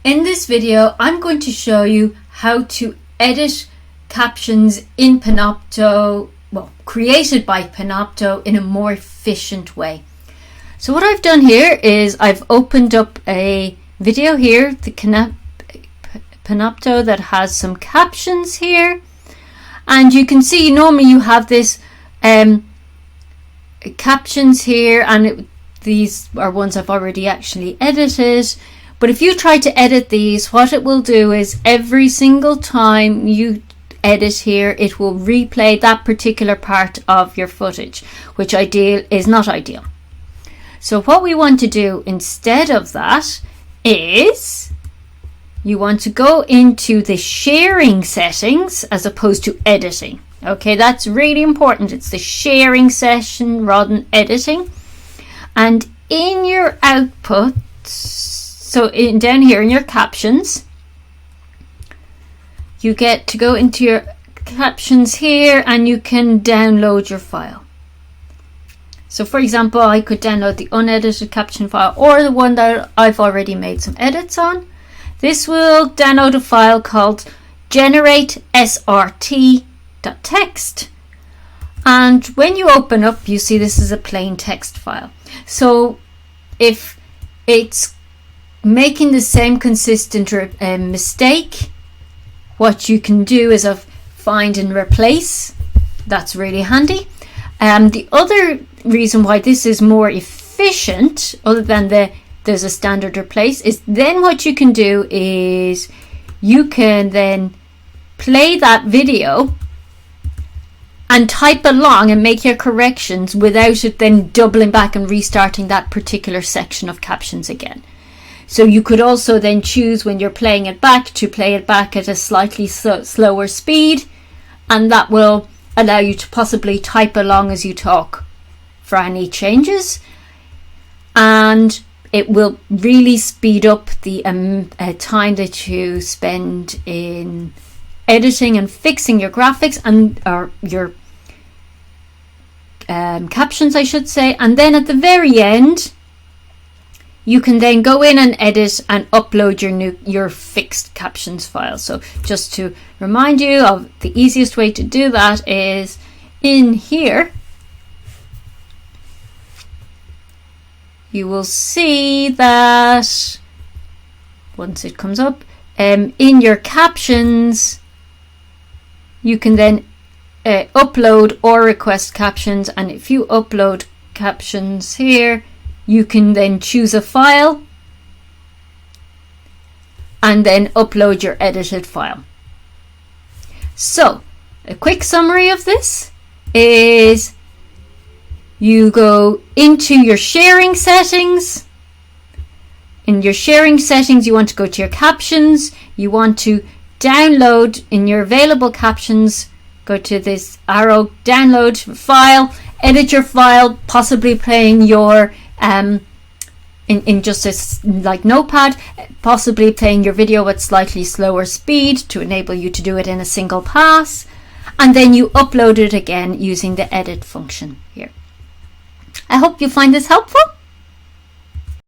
In this video, I'm going to show you how to edit captions in Panopto, created by Panopto in a more efficient way. So what I've done here is I've opened up a video here, the Panopto, that has some captions here. And you can see normally you have this captions here, and these are ones I've already actually edited. But if you try to edit these, what it will do is every single time you edit here, it will replay that particular part of your footage, which is not ideal. So what we want to do instead of that is you want to go into the sharing settings as opposed to editing. Okay, that's really important. It's the sharing session rather than editing. And in your output, so down here in your captions, you get to go into your captions here and you can download your file. So for example, I could download the unedited caption file or the one that I've already made some edits on. This will download a file called generate_srt.txt. And when you open up, you see this is a plain text file. So if it's making the same consistent mistake, what you can do is find and replace. That's really handy. The other reason why this is more efficient, other than there's a standard replace, is then what you can do is you can then play that video and type along and make your corrections without it then doubling back and restarting that particular section of captions again. So you could also then choose when you're playing it back to play it back at a slightly slower speed, and that will allow you to possibly type along as you talk for any changes, and it will really speed up the time that you spend in editing and fixing your graphics or your captions, I should say. And then at the very end, you can then go in and edit and upload your fixed captions file. So just to remind you of the easiest way to do that is in here. You will see that once it comes up, in your captions, you can then upload or request captions. And if you upload captions here, you can then choose a file and then upload your edited file. So a quick summary of this is you go into your sharing settings. In your sharing settings, you want to go to your captions. You want to download in your available captions, go to this arrow, download file, edit your file, possibly playing your in just a like notepad, possibly playing your video at slightly slower speed to enable you to do it in a single pass, and then you upload it again using the edit function here. I hope you find this helpful.